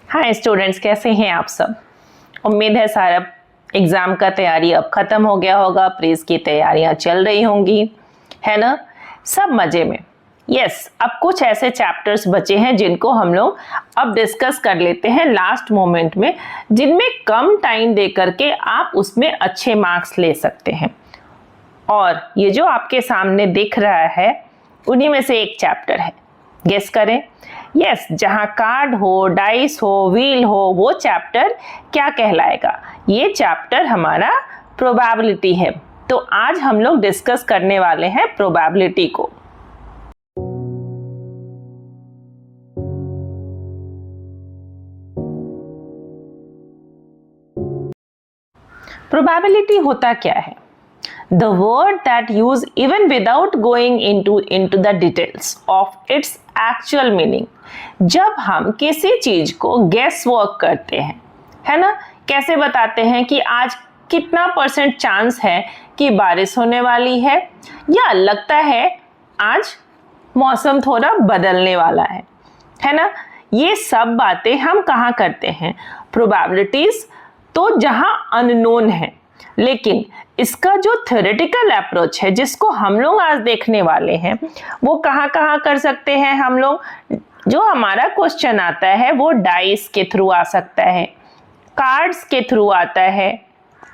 Hi students, कैसे हैं आप सब। उम्मीद है सारा एग्ज़ाम का तैयारी अब ख़त्म हो गया होगा, प्रीज की तैयारियां चल रही होंगी, है ना। सब मज़े में। यस, अब कुछ ऐसे चैप्टर्स बचे हैं जिनको हम लोग अब डिस्कस कर लेते हैं लास्ट मोमेंट में, जिनमें कम टाइम दे करके आप उसमें अच्छे मार्क्स ले सकते हैं। और ये जो आपके सामने दिख रहा है उन्हीं में से एक चैप्टर है। गेस करें। यस, जहां कार्ड हो, डाइस हो, व्हील हो, वो चैप्टर क्या कहलाएगा। ये चैप्टर हमारा प्रोबेबिलिटी है। तो आज हम लोग डिस्कस करने वाले हैं प्रोबेबिलिटी को। प्रोबेबिलिटी होता क्या है? The word that use even without going into the details of its actual meaning। जब हम किसी चीज को गेस वर्क करते हैं, है ना, कैसे बताते हैं कि आज कितना % चांस है कि बारिश होने वाली है, या लगता है आज मौसम थोड़ा बदलने वाला है ना। ये सब बातें हम कहाँ करते हैं? प्रोबेबिलिटीज तो जहां अननोन है। लेकिन इसका जो थ्योरेटिकल अप्रोच है, जिसको हम लोग आज देखने वाले हैं, वो कहाँ कहाँ कर सकते हैं हम लोग। जो हमारा क्वेश्चन आता है वो डाइस के थ्रू आ सकता है, कार्ड्स के थ्रू आता है,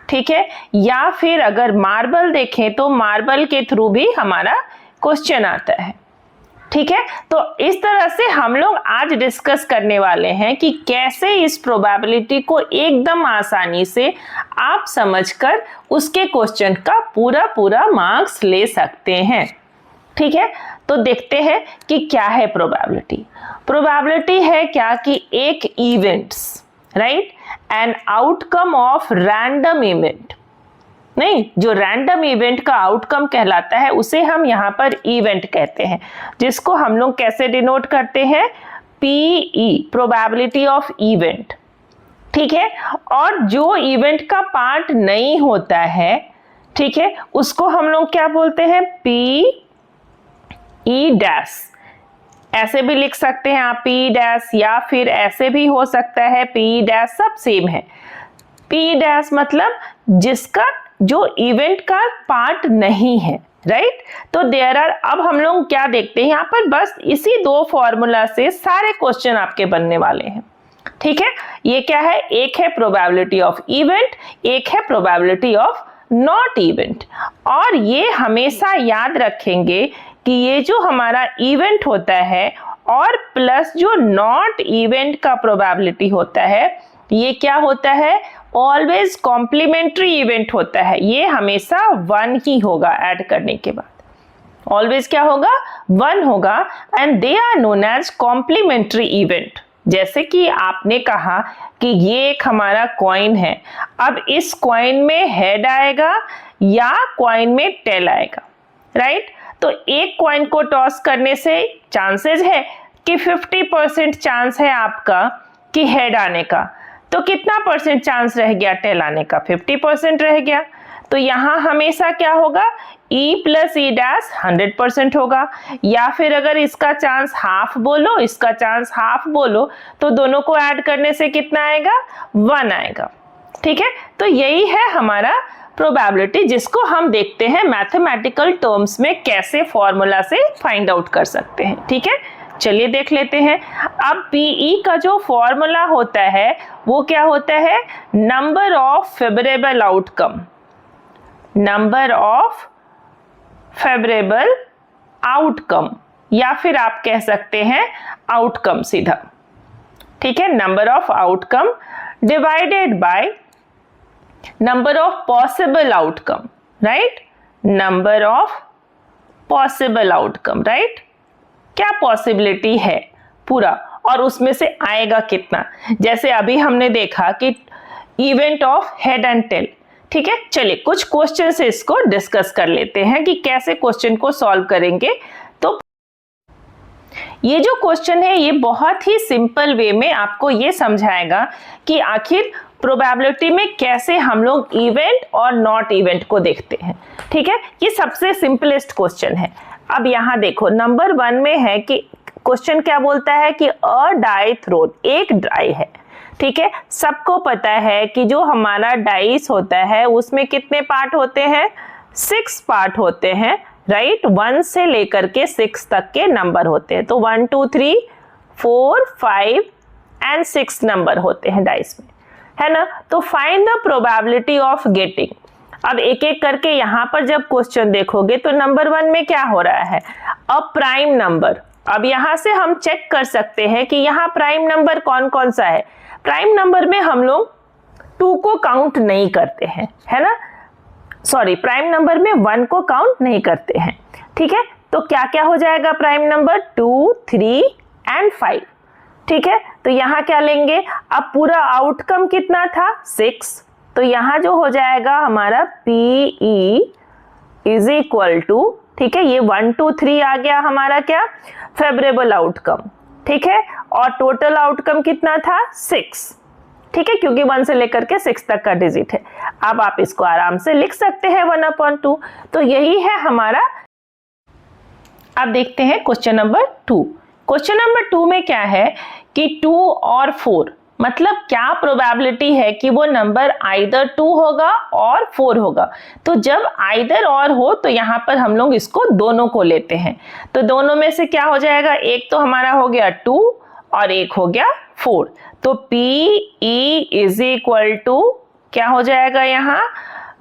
ठीक है, या फिर अगर मार्बल देखें तो मार्बल के थ्रू भी हमारा क्वेश्चन आता है, ठीक है। तो इस तरह से हम लोग आज डिस्कस करने वाले हैं कि कैसे इस प्रोबेबिलिटी को एकदम आसानी से आप समझकर उसके क्वेश्चन का पूरा मार्क्स ले सकते हैं, ठीक है। तो देखते हैं कि क्या है प्रोबेबिलिटी। प्रोबेबिलिटी है क्या कि एक events, right, an outcome of random event. नहीं, जो रैंडम इवेंट का आउटकम कहलाता है उसे हम यहाँ पर इवेंट कहते हैं, जिसको हम लोग कैसे डिनोट करते हैं? PE, प्रोबेबिलिटी ऑफ इवेंट, ठीक है। और जो इवेंट का पार्ट नहीं होता है, ठीक है, उसको हम लोग क्या बोलते हैं? PE dash. ऐसे भी लिख सकते हैं आप PE डैश, या फिर ऐसे भी हो सकता है PE डैश, सब सेम है। PE डैश मतलब जिसका जो इवेंट का पार्ट नहीं है, राइट। तो देयर आर, अब हम लोग क्या देखते हैं यहाँ पर, बस इसी दो फॉर्मूला से सारे क्वेश्चन आपके बनने वाले हैं, ठीक है। ये क्या है? एक है प्रोबेबिलिटी ऑफ इवेंट, एक है प्रोबेबिलिटी ऑफ नॉट इवेंट। और ये हमेशा याद रखेंगे कि ये जो हमारा इवेंट होता है और प्लस जो नॉट इवेंट का प्रोबेबिलिटी होता है, ये क्या होता है? ऑलवेज कॉम्प्लीमेंट्री इवेंट होता है। ये हमेशा 1 ही होगा ऐड करने के बाद। ऑलवेज क्या होगा? 1 होगा। And they are known as complementary event. जैसे कि आपने कहा कि ये एक हमारा कॉइन है, अब इस कॉइन में हेड आएगा या कॉइन में टेल आएगा, राइट। तो एक कॉइन को टॉस करने से चांसेस है कि 50% चांस है आपका कि हेड आने का, तो कितना % चांस रह गया टेल आने का? 50% रह गया। तो यहां हमेशा क्या होगा? E प्लस E डैश 100% होगा। या फिर अगर इसका चांस हाफ बोलो, इसका चांस हाफ बोलो, तो दोनों को ऐड करने से कितना आएगा? 1 आएगा, ठीक है। तो यही है हमारा प्रोबेबिलिटी, जिसको हम देखते हैं मैथमेटिकल टर्म्स में कैसे फॉर्मूला से फाइंड आउट कर सकते हैं, ठीक है। चलिए देख लेते हैं। अब PE का जो फॉर्मूला होता है वो क्या होता है? Number of favourable outcome, number of favourable outcome, या फिर आप कह सकते हैं आउटकम सीधा, ठीक है। Number of outcome divided by number of possible outcome, right. Number of possible outcome, right. क्या पॉसिबिलिटी है पूरा, और उसमें से आएगा कितना। जैसे अभी हमने देखा कि event of head and tail, ठीक है। चलिए कुछ क्वेश्चन से इसको डिस्कस कर लेते हैं कि कैसे क्वेश्चन को सॉल्व करेंगे। तो ये जो क्वेश्चन है ये बहुत ही सिंपल वे में आपको ये समझाएगा कि आखिर प्रोबेबिलिटी में कैसे हम लोग इवेंट और नॉट इवेंट को देखते हैं, ठीक है। ये सबसे सिंपलेस्ट क्वेश्चन है। अब यहां देखो, नंबर 1 में है कि क्वेश्चन क्या बोलता है कि अ डाई थ्रोन, एक डाई है, ठीक है, सबको पता है कि जो हमारा डाइस होता है उसमें कितने पार्ट होते हैं, 6 पार्ट होते हैं, राइट। 1 से लेकर के 6 तक के नंबर होते हैं। तो 1 2 3 4 5 एंड 6 नंबर होते हैं डाइस में, है ना। तो find the probability of getting. अब एक एक करके यहाँ पर जब क्वेश्चन देखोगे तो नंबर 1 में क्या हो रहा है, अ प्राइम नंबर। अब यहाँ से हम चेक कर सकते हैं कि यहाँ प्राइम नंबर कौन कौन सा है। प्राइम नंबर में हम लोग 2 को काउंट नहीं करते हैं, है ना, सॉरी, प्राइम नंबर में 1 को काउंट नहीं करते हैं, ठीक है। तो क्या क्या हो जाएगा प्राइम नंबर, 2 3 एंड 5, ठीक है। तो यहाँ क्या लेंगे, अब पूरा आउटकम कितना था, 6। तो यहाँ जो हो जाएगा हमारा PE इज इक्वल टू, ठीक है, ये 1 2 3 आ गया हमारा क्या, फेवरेबल आउटकम, ठीक है। और टोटल आउटकम कितना था, 6, ठीक है, क्योंकि 1 से लेकर के 6 तक का डिजिट है। अब आप इसको आराम से लिख सकते हैं 1/2। तो यही है हमारा। अब देखते हैं क्वेश्चन नंबर 2। क्वेश्चन नंबर 2 में क्या है कि 2 और 4 मतलब क्या प्रोबेबिलिटी है कि वो नंबर आइदर 2 होगा और 4 होगा। तो जब आइदर और हो तो यहाँ पर हम लोग इसको दोनों को लेते हैं। तो दोनों में से क्या हो जाएगा, एक तो हमारा हो गया 2 और एक हो गया 4। तो PE इज इक्वल टू क्या हो जाएगा यहाँ,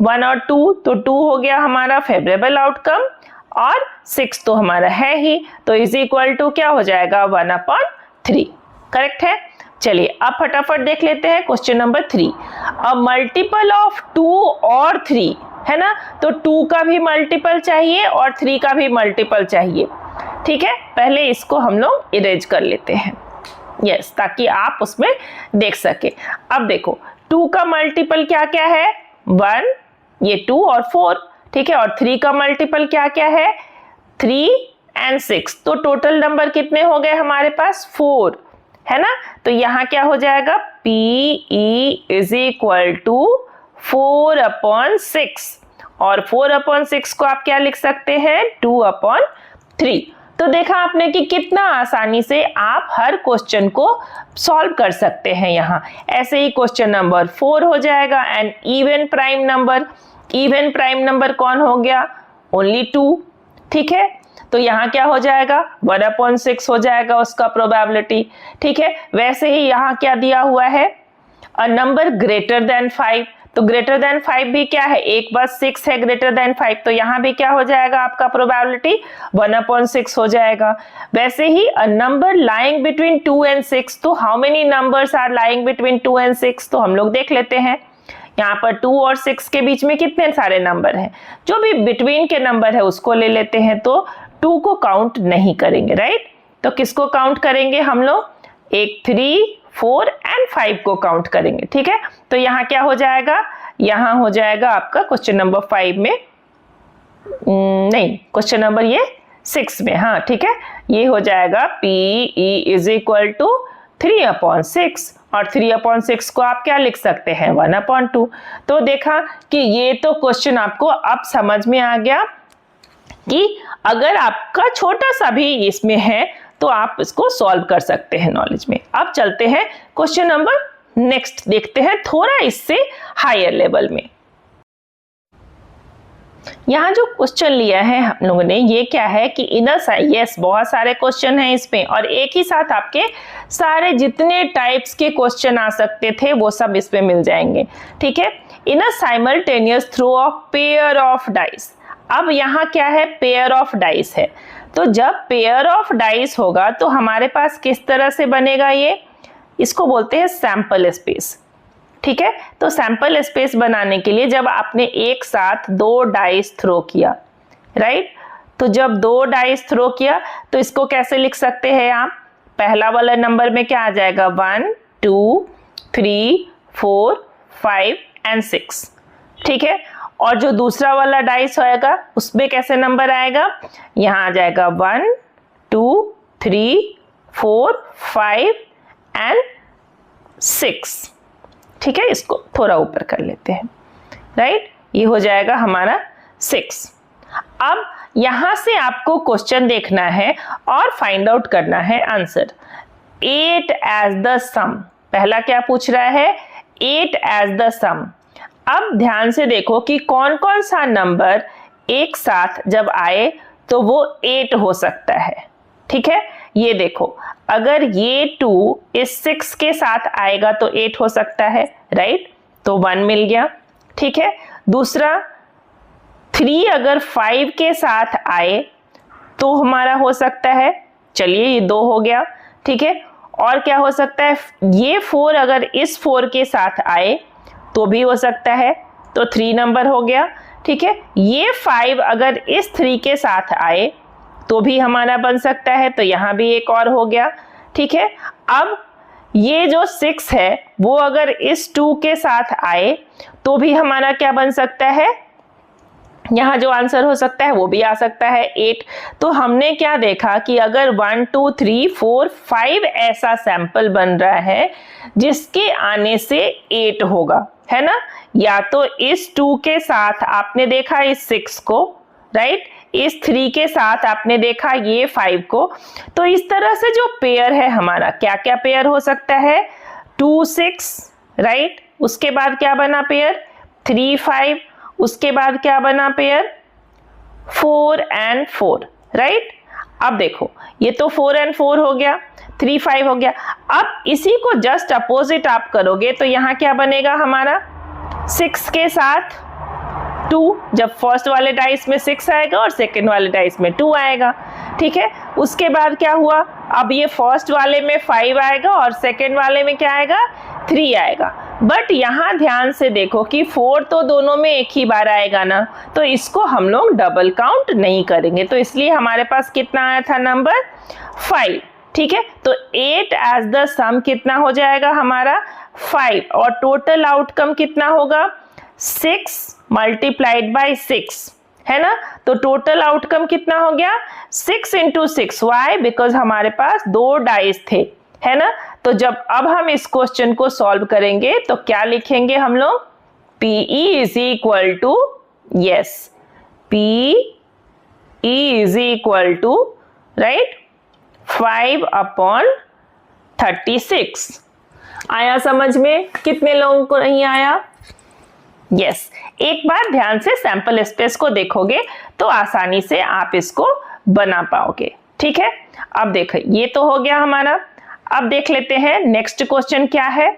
1 और 2, तो 2 हो गया हमारा फेवरेबल आउटकम और 6 तो हमारा है ही, तो इज इक्वल टू क्या हो जाएगा, 1/3। करेक्ट है। चलिए अब फटाफट देख लेते हैं क्वेश्चन नंबर 3। अब मल्टीपल ऑफ 2 और 3, है ना, तो 2 का भी मल्टीपल चाहिए और 3 का भी मल्टीपल चाहिए, ठीक है। पहले इसको हम लोग इरेज कर लेते हैं, यस, ताकि आप उसमें देख सके। अब देखो 2 का मल्टीपल क्या क्या है, 1, ये 2 और 4, ठीक है। और 3 का मल्टीपल क्या क्या है, 3 एंड 6। तो टोटल नंबर कितने हो गए हमारे पास, 4, है ना। तो यहाँ क्या हो जाएगा, PE इज इक्वल टू 4/6 और 4/6 को आप क्या लिख सकते हैं, 2/3। तो देखा आपने कि कितना आसानी से आप हर क्वेश्चन को सॉल्व कर सकते हैं। यहाँ ऐसे ही क्वेश्चन नंबर 4 हो जाएगा। And even prime number, even prime number कौन हो गया, ओनली 2, ठीक है। तो यहाँ क्या हो जाएगा, 1/6 हो जाएगा उसका प्रोबेबिलिटी, ठीक है। वैसे ही यहाँ क्या दिया हुआ है, अ नंबर ग्रेटर देन 5। तो ग्रेटर देन 5 भी क्या है, एक बार 6 है ग्रेटर देन 5, तो यहाँ भी क्या हो जाएगा आपका प्रोबेबिलिटी 1/6 हो जाएगा। वैसे ही a number lying between 2 and 6, तो how many numbers are lying between 2 and 6, तो हम लोग देख लेते हैं। यहाँ पर 2 और 6 के बीच में कितने सारे नंबर हैं, जो भी बिटवीन के नंबर है उसको ले लेते हैं। तो 2 को काउंट नहीं करेंगे, राइट। तो किसको काउंट करेंगे हम लोग, 1 3 4 एंड 5 को काउंट करेंगे, ठीक है। तो यहाँ क्या हो जाएगा, यहाँ हो जाएगा आपका क्वेश्चन नंबर 5 में, नहीं क्वेश्चन नंबर ये 6 में, हाँ ठीक है, ये हो जाएगा PE इज इक्वल टू 3/6 और 3/6 को आप क्या लिख सकते हैं, 1/2। तो देखा कि ये तो क्वेश्चन आपको अब समझ में आ गया कि अगर आपका छोटा सा भी इसमें है तो आप इसको सॉल्व कर सकते हैं नॉलेज में। अब चलते हैं क्वेश्चन नंबर नेक्स्ट, देखते हैं थोड़ा इससे हायर लेवल में। यहाँ जो क्वेश्चन लिया है हम लोगों ने, ये क्या है कि इनर यस बहुत सारे क्वेश्चन हैं इसमें, और एक ही साथ आपके सारे जितने टाइप्स के क्वेश्चन आ सकते थे वो सब इसमें मिल जाएंगे, ठीक है। In a simultaneous throw of pair of dice. अब यहाँ क्या है, पेयर ऑफ डाइस है। तो जब पेयर ऑफ डाइस होगा तो हमारे पास किस तरह से बनेगा, ये इसको बोलते हैं सैंपल स्पेस, ठीक है। तो सैंपल स्पेस बनाने के लिए जब आपने एक साथ 2 डाइस थ्रो किया, राइट, तो जब 2 डाइस थ्रो किया तो इसको कैसे लिख सकते हैं आप, पहला वाला नंबर में क्या आ जाएगा, 1 2 3 4 5 एंड 6, ठीक है। और जो दूसरा वाला डाइस होएगा उसमें कैसे नंबर आएगा, यहाँ आ जाएगा 1 2 3 4 5 एंड 6, ठीक है। इसको थोड़ा ऊपर कर लेते हैं, राइट, ये हो जाएगा हमारा 6। अब यहां से आपको क्वेश्चन देखना है और फाइंड आउट करना है आंसर। 8 एज द सम, पहला क्या पूछ रहा है, 8 एज द सम। अब ध्यान से देखो कि कौन कौन सा नंबर एक साथ जब आए तो वो 8 हो सकता है। ठीक है, ये देखो, अगर ये 2 इस 6 के साथ आएगा तो 8 हो सकता है, राइट, तो 1 मिल गया। ठीक है, दूसरा 3 अगर 5 के साथ आए तो हमारा हो सकता है, चलिए ये 2 हो गया। ठीक है, और क्या हो सकता है, ये 4 अगर इस 4 के साथ आए तो भी हो सकता है, तो 3 नंबर हो गया। ठीक है, ये 5 अगर इस 3 के साथ आए तो भी हमारा बन सकता है, तो यहाँ भी एक और हो गया। ठीक है, अब ये जो 6 है वो अगर इस 2 के साथ आए तो भी हमारा क्या बन सकता है, यहाँ जो आंसर हो सकता है वो भी आ सकता है 8। तो हमने क्या देखा कि अगर 1 2 3 4 5 ऐसा सैंपल बन रहा है जिसके आने से 8 होगा, है ना। या तो इस 2 के साथ आपने देखा इस 6 को, राइट, इस 3 के साथ आपने देखा ये 5 को। तो इस तरह से जो पेयर है हमारा, क्या क्या पेयर हो सकता है, 2 6, राइट, उसके बाद क्या बना पेयर 3 5, उसके बाद क्या बना पेयर 4 and 4, राइट। अब देखो ये तो 4 and 4 हो गया, 3 5 हो गया। अब इसी को जस्ट अपोजिट आप करोगे तो यहाँ क्या बनेगा हमारा, 6 के साथ 2, जब फर्स्ट वाले डाइस में 6 आएगा और सेकंड वाले डाइस में 2 आएगा। ठीक है, उसके बाद क्या हुआ, अब ये फर्स्ट वाले में 5 आएगा और सेकंड वाले में क्या आएगा, 3 आएगा। बट यहाँ ध्यान से देखो कि 4 तो दोनों में एक ही बार आएगा ना, तो इसको हम लोग डबल काउंट नहीं करेंगे, तो इसलिए हमारे पास कितना आया था नंबर 5। ठीक है, तो 8 एज द सम कितना हो जाएगा हमारा 5, और टोटल आउटकम कितना होगा 6 मल्टीप्लाइड बाई 6, है ना। तो टोटल आउटकम कितना हो गया 6 into 6, वाई, बिकॉज हमारे पास 2 डाइस थे, है ना। तो जब अब हम इस क्वेश्चन को सॉल्व करेंगे तो क्या लिखेंगे हम लोग, PE is equal to, yes, PE is equal to, right, 5/36। आया समझ में, कितने लोगों को नहीं आया, यस। एक बार ध्यान से सैंपल स्पेस को देखोगे तो आसानी से आप इसको बना पाओगे। ठीक है, अब देखो ये तो हो गया हमारा। अब देख लेते हैं नेक्स्ट क्वेश्चन क्या है,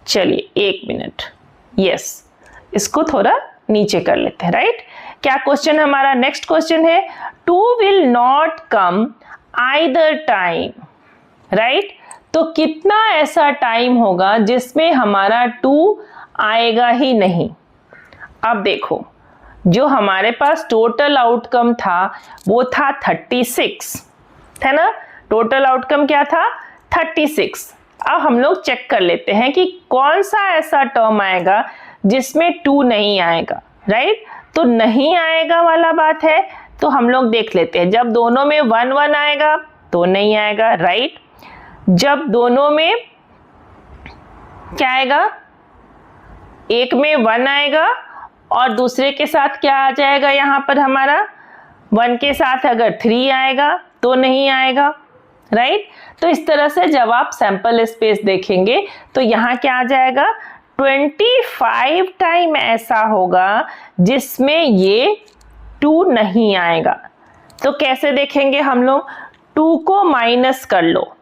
चलिए 1 मिनट, यस, इसको थोड़ा नीचे कर लेते हैं, राइट। क्या क्वेश्चन हमारा नेक्स्ट क्वेश्चन है, 2 will not come either time, right. तो कितना ऐसा टाइम होगा जिसमें हमारा 2 आएगा ही नहीं। अब देखो जो हमारे पास टोटल आउटकम था वो था 36, है ना, टोटल आउटकम क्या था 36। अब हम लोग चेक कर लेते हैं कि कौन सा ऐसा टर्म आएगा जिसमें 2 नहीं आएगा, राइट। तो नहीं आएगा वाला बात है, तो हम लोग देख लेते हैं, जब दोनों में 1 1 आएगा तो नहीं आएगा, राइट। जब दोनों में क्या आएगा, एक में 1 आएगा और दूसरे के साथ क्या आ जाएगा, यहाँ पर हमारा 1 के साथ अगर 3 आएगा तो नहीं आएगा, राइट। तो इस तरह से जब आप सैंपल स्पेस देखेंगे तो यहाँ क्या आ जाएगा, 25 टाइम ऐसा होगा जिसमें ये 2 नहीं आएगा। तो कैसे देखेंगे हम लोग, 2 को माइनस कर लो,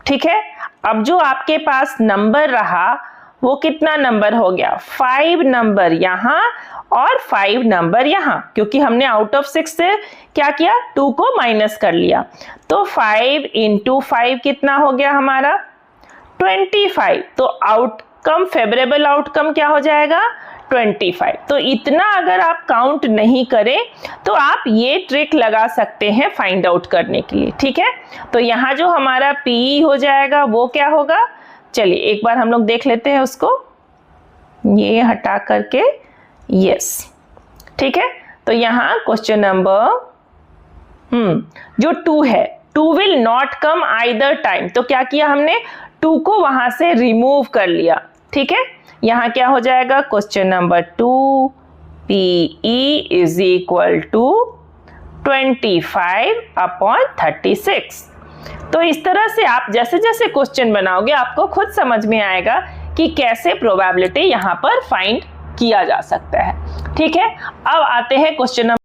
ठीक है। अब जो आपके पास नंबर रहा वो कितना नंबर हो गया, 5 नंबर यहाँ और 5 नंबर यहाँ, क्योंकि हमने आउट ऑफ 6 से क्या किया, 2 को माइनस कर लिया। तो 5 into 5 कितना हो गया हमारा 25। तो आउटकम, फेवरेबल आउटकम क्या हो जाएगा 25। तो इतना अगर आप काउंट नहीं करें तो आप ये ट्रिक लगा सकते हैं फाइंड आउट करने के लिए, ठीक है। तो यहाँ जो हमारा PE हो जाएगा वो क्या होगा, चलिए एक बार हम लोग देख लेते हैं उसको, ये हटा करके, यस, ठीक है। तो यहाँ क्वेश्चन नंबर जो 2 है, 2 will not come either time, तो क्या किया हमने, 2 को वहां से रिमूव कर लिया, ठीक है। यहाँ क्या हो जाएगा, question number 2, PE is equal to 25/36। तो इस तरह से आप जैसे जैसे क्वेश्चन बनाओगे आपको खुद समझ में आएगा कि कैसे प्रोबेबिलिटी यहाँ पर फाइंड किया जा सकता है। ठीक है, अब आते हैं क्वेश्चन नंबर,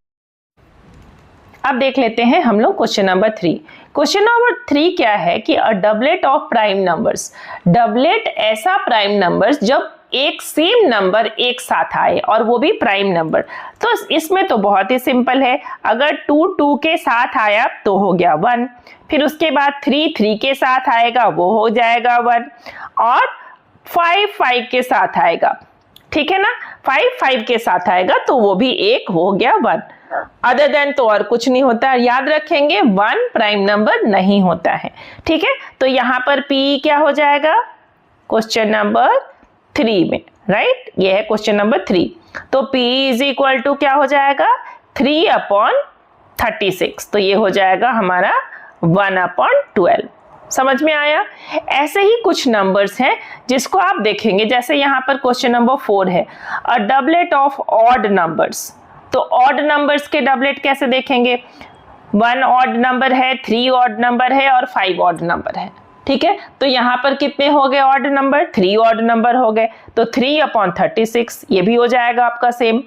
अब देख लेते हैं हम लोग क्वेश्चन नंबर 3। क्वेश्चन नंबर 3 क्या है कि अ doublet of prime numbers, doublet ऐसा प्राइम नंबर्स जब एक सेम नंबर एक साथ आए और वो भी प्राइम नंबर। तो इसमें तो बहुत ही सिंपल है, अगर 2 2 के साथ आया तो हो गया 1, फिर उसके बाद 3 3 के साथ आएगा वो हो जाएगा 1, और 5 5 के साथ आएगा, ठीक है ना, 5 5 के साथ आएगा तो वो भी एक हो गया 1। अदर देन तो और कुछ नहीं होता, याद रखेंगे 1 प्राइम नंबर नहीं होता है। ठीक है, तो यहां पर P क्या हो जाएगा क्वेश्चन नंबर 3 में, राइट, ये है क्वेश्चन नंबर 3। तो P इज इक्वल टू क्या हो जाएगा 3/36, तो ये हो जाएगा हमारा 1/12। समझ में आया। ऐसे ही कुछ नंबर्स हैं जिसको आप देखेंगे, जैसे यहाँ पर क्वेश्चन नंबर 4 है अ डबलेट ऑफ ऑड नंबर्स। तो ऑड नंबर्स के डबलेट कैसे देखेंगे, 1 ऑड नंबर है, 3 ऑड नंबर है और 5 ऑड नंबर है। ठीक है, तो यहाँ पर कितने हो गए ऑड नंबर, 3 ऑड नंबर हो गए, तो 3/36 ये भी हो जाएगा आपका सेम।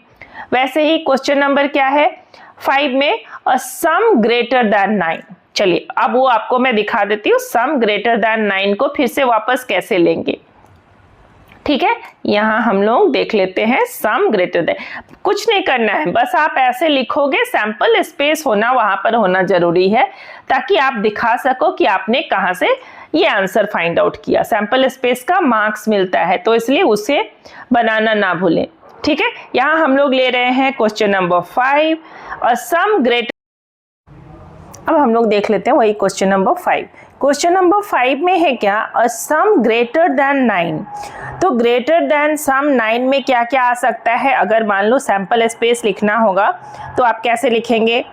वैसे ही क्वेश्चन नंबर क्या है 5 में अ सम ग्रेटर देन 9। चलिए अब वो आपको मैं दिखा देती हूँ, सम ग्रेटर देन 9 को फिर से वापस कैसे लेंगे। ठीक है, यहां हम लोग देख लेते हैं सम ग्रेटर देन, कुछ नहीं करना है, बस आप ऐसे लिखोगे, सैंपल स्पेस होना वहां पर होना जरूरी है ताकि आप दिखा सको कि आपने कहां से ये आंसर फाइंड आउट किया। सैंपल स्पेस का मार्क्स मिलता है तो इसलिए उसे बनाना ना भूलें। ठीक है, यहां हम लोग ले रहे हैं क्वेश्चन नंबर 5 और सम ग्रेटर। अब हम लोग देख लेते हैं वही क्वेश्चन नंबर 5। क्वेश्चन नंबर 5 में है क्या अ सम ग्रेटर देन 9। तो ग्रेटर देन सम 9 में क्या क्या आ सकता है, अगर मान लो सैंपल स्पेस लिखना होगा तो आप कैसे लिखेंगे,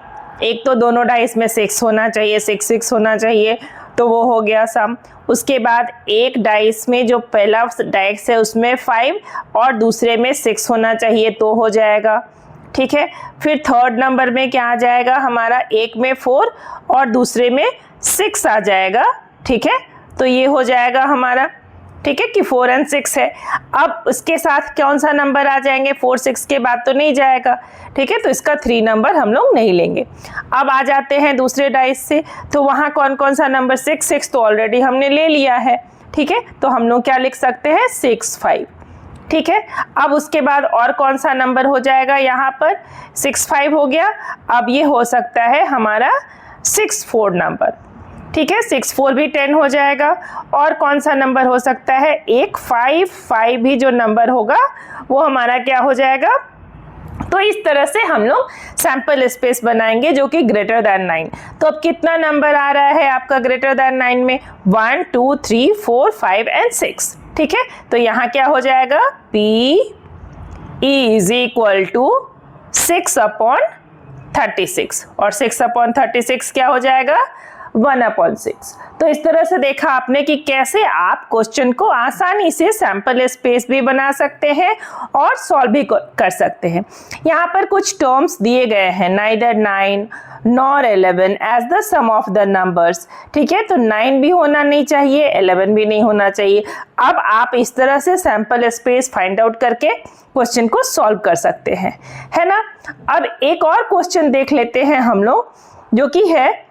एक तो दोनों डाइस में 6 होना चाहिए, 6 6 होना चाहिए, तो वो हो गया सम। उसके बाद एक डाइस में जो पहला डाइस है उसमें 5 और दूसरे में 6 होना चाहिए तो हो जाएगा। ठीक है, फिर थर्ड नंबर में क्या आ जाएगा हमारा, एक में 4 और दूसरे में 6 आ जाएगा। ठीक है, तो ये हो जाएगा हमारा, ठीक है कि 4 और 6 है। अब उसके साथ कौन सा नंबर आ जाएंगे, 4 6 के बाद तो नहीं जाएगा। ठीक है, तो इसका 3 नंबर हम लोग नहीं लेंगे। अब आ जाते हैं दूसरे डाइस से, तो वहां कौन कौन सा नंबर, 6 6 तो ऑलरेडी हमने ले लिया है। ठीक है, तो हम लोग क्या लिख सकते हैं 6 5। ठीक है, अब उसके बाद और कौन सा नंबर हो जाएगा, यहाँ पर 6 5 हो गया। अब ये हो सकता है हमारा 6 4 नंबर। ठीक है, 6 4 भी 10 हो जाएगा। और कौन सा नंबर हो सकता है, एक 5 5 भी जो नंबर होगा वो हमारा क्या हो जाएगा। तो इस तरह से हम लोग सैंपल स्पेस बनाएंगे जो कि ग्रेटर देन 9। तो अब कितना नंबर आ रहा है आपका ग्रेटर देन 9 में, 1 2 3 4 5 एंड 6। ठीक है, तो यहाँ क्या हो जाएगा P इज इक्वल टू 6/36 और 6/36 क्या हो जाएगा 1/6। तो इस तरह से देखा आपने कि कैसे आप क्वेश्चन को आसानी से सैंपल स्पेस भी बना सकते हैं और सॉल्व भी कर सकते हैं। यहाँ पर कुछ टर्म्स दिए गए हैं, neither 9 nor 11 as the sum of the numbers. ठीक है, तो 9 भी होना नहीं चाहिए, 11 भी नहीं होना चाहिए। अब आप इस तरह से सैंपल स्पेस फाइंड आउट करके क्वेश्चन को सॉल्व कर सकते हैं, है ना। अब एक और क्वेश्चन देख लेते हैं हम लोग, जो कि है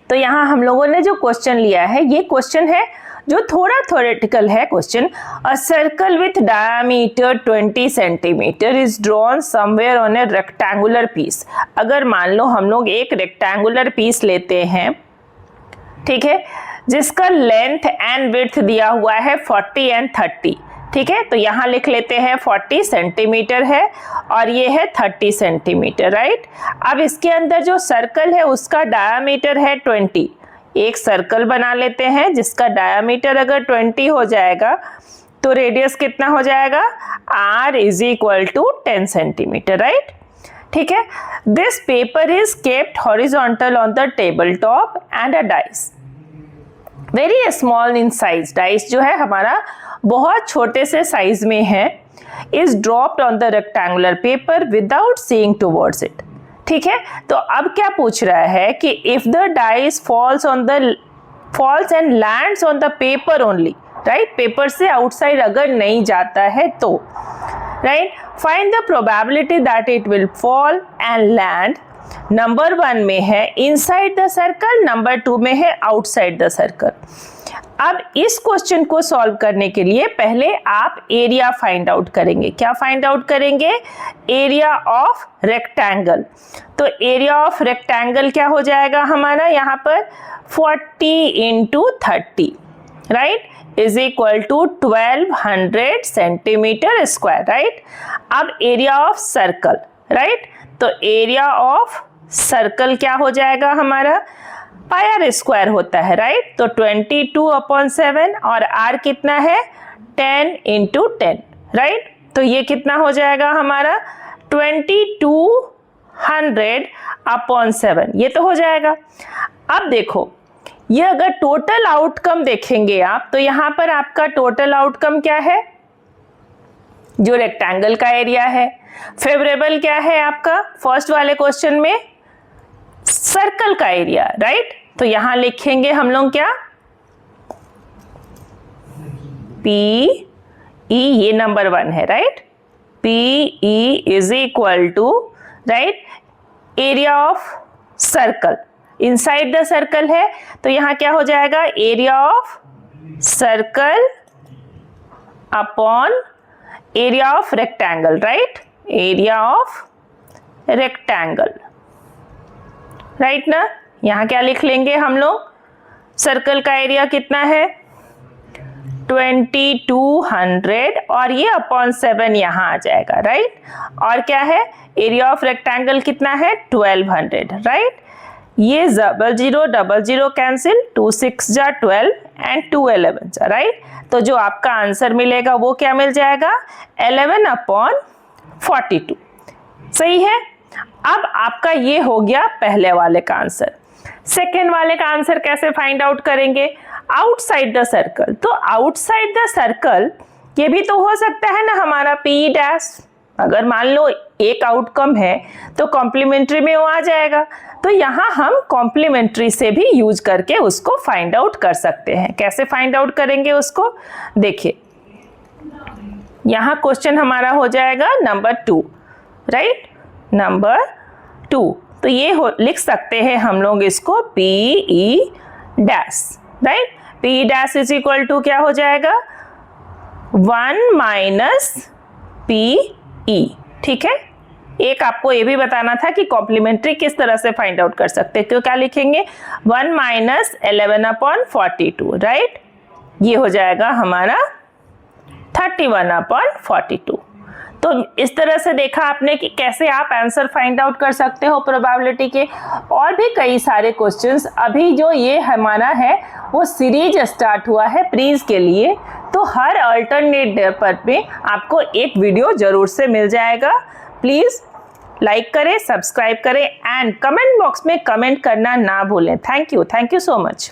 तो यहाँ हम लोगों ने जो क्वेश्चन लिया है, ये क्वेश्चन है जो थोड़ा थ्योरेटिकल है question. A circle with diameter 20 centimetre is drawn somewhere on a rectangular piece. अगर मान लो हम लोग एक रेक्टेंगुलर पीस लेते हैं, ठीक है, जिसका लेंथ एंड विड्थ दिया हुआ है 40 एंड 30। ठीक है, तो यहाँ लिख लेते हैं 40 सेंटीमीटर है और ये है 30 सेंटीमीटर, राइट। अब इसके अंदर जो सर्कल है उसका डायामीटर है 20। एक सर्कल बना लेते हैं जिसका डायामीटर अगर 20 हो जाएगा तो रेडियस कितना हो जाएगा, R is equal to 10 centimetre, right. ठीक है, this paper is kept horizontal on the table top and a dice very small in size. Dice जो है हमारा बहुत छोटे से साइज में है, is dropped on the rectangular paper without seeing towards it. ठीक है, तो अब क्या पूछ रहा है कि if the dice falls and lands on the paper only, right, paper से आउटसाइड अगर नहीं जाता है तो, right, find the probability that it will fall and land. Number 1 में है इनसाइड द सर्कल, नंबर 2 में है आउटसाइड द सर्कल। अब इस क्वेश्चन को सॉल्व करने के लिए पहले आप एरिया फाइंड आउट करेंगे। क्या फाइंड आउट करेंगे? Area of rectangle. तो एरिया ऑफ रेक्टेंगल क्या हो जाएगा हमारा यहाँ पर? 40 into 30, right, is equal to 1200 centimetre square, right. अब एरिया ऑफ सर्कल, राइट, तो एरिया ऑफ सर्कल क्या हो जाएगा हमारा? पाई आर स्क्वायर होता है, राइट, तो 22/7 और आर कितना है? 10 इंटू 10, राइट, तो ये कितना हो जाएगा हमारा? 2200/7, ये तो हो जाएगा। अब देखो, ये अगर टोटल आउटकम देखेंगे आप, तो यहां पर आपका टोटल आउटकम क्या है? जो रेक्टेंगल का एरिया है। फेवरेबल क्या है आपका फर्स्ट वाले क्वेश्चन में? सर्कल का एरिया, राइट, तो यहां लिखेंगे हम लोग क्या? पी ई, ये नंबर 1 है, right, P E is equal to, right, area of circle, inside the circle है, तो यहां क्या हो जाएगा? Area of circle upon area of rectangle, right, area of rectangle, right ना। यहां क्या लिख लेंगे हम लोग? सर्कल का एरिया कितना है? 2200 और ये अपॉन 7 यहां आ जाएगा, राइट, और क्या है? एरिया ऑफ रेक्टेंगल कितना है? 1200, राइट। ये 00 कैंसिल, 2 6 जा 12 एंड 2 11 जा, राइट, तो जो आपका आंसर मिलेगा वो क्या मिल जाएगा? 11/42, सही है। अब आपका ये हो गया पहले वाले का आंसर। सेकेंड वाले का आंसर कैसे फाइंड आउट करेंगे? Outside the circle. तो आउटसाइड द सर्कल ये भी तो हो सकता है ना हमारा पी डैश। अगर मान लो एक आउटकम है तो कॉम्प्लीमेंट्री में वो आ जाएगा, तो यहां हम कॉम्प्लीमेंट्री से भी यूज करके उसको फाइंड आउट कर सकते हैं। कैसे फाइंड आउट करेंगे उसको? देखिए, यहां क्वेश्चन हमारा हो जाएगा नंबर 2, राइट, नंबर 2, तो ये लिख सकते हैं हम लोग इसको P E dash, right, P dash is equal to क्या हो जाएगा? 1 माइनस पी ई, ठीक है। एक आपको ये भी बताना था कि कॉम्प्लीमेंट्री किस तरह से फाइंड आउट कर सकते हैं, तो क्या लिखेंगे? 1 माइनस 11/42, राइट, ये हो जाएगा हमारा 31/42। तो इस तरह से देखा आपने कि कैसे आप आंसर फाइंड आउट कर सकते हो प्रोबेबिलिटी के। और भी कई सारे क्वेश्चंस, अभी जो ये हमारा है वो सीरीज स्टार्ट हुआ है प्रीज के लिए, तो हर अल्टरनेट डे पर में आपको एक वीडियो जरूर से मिल जाएगा। प्लीज लाइक करें, सब्सक्राइब करें एंड कमेंट बॉक्स में कमेंट करना ना भूलें। Thank you so much.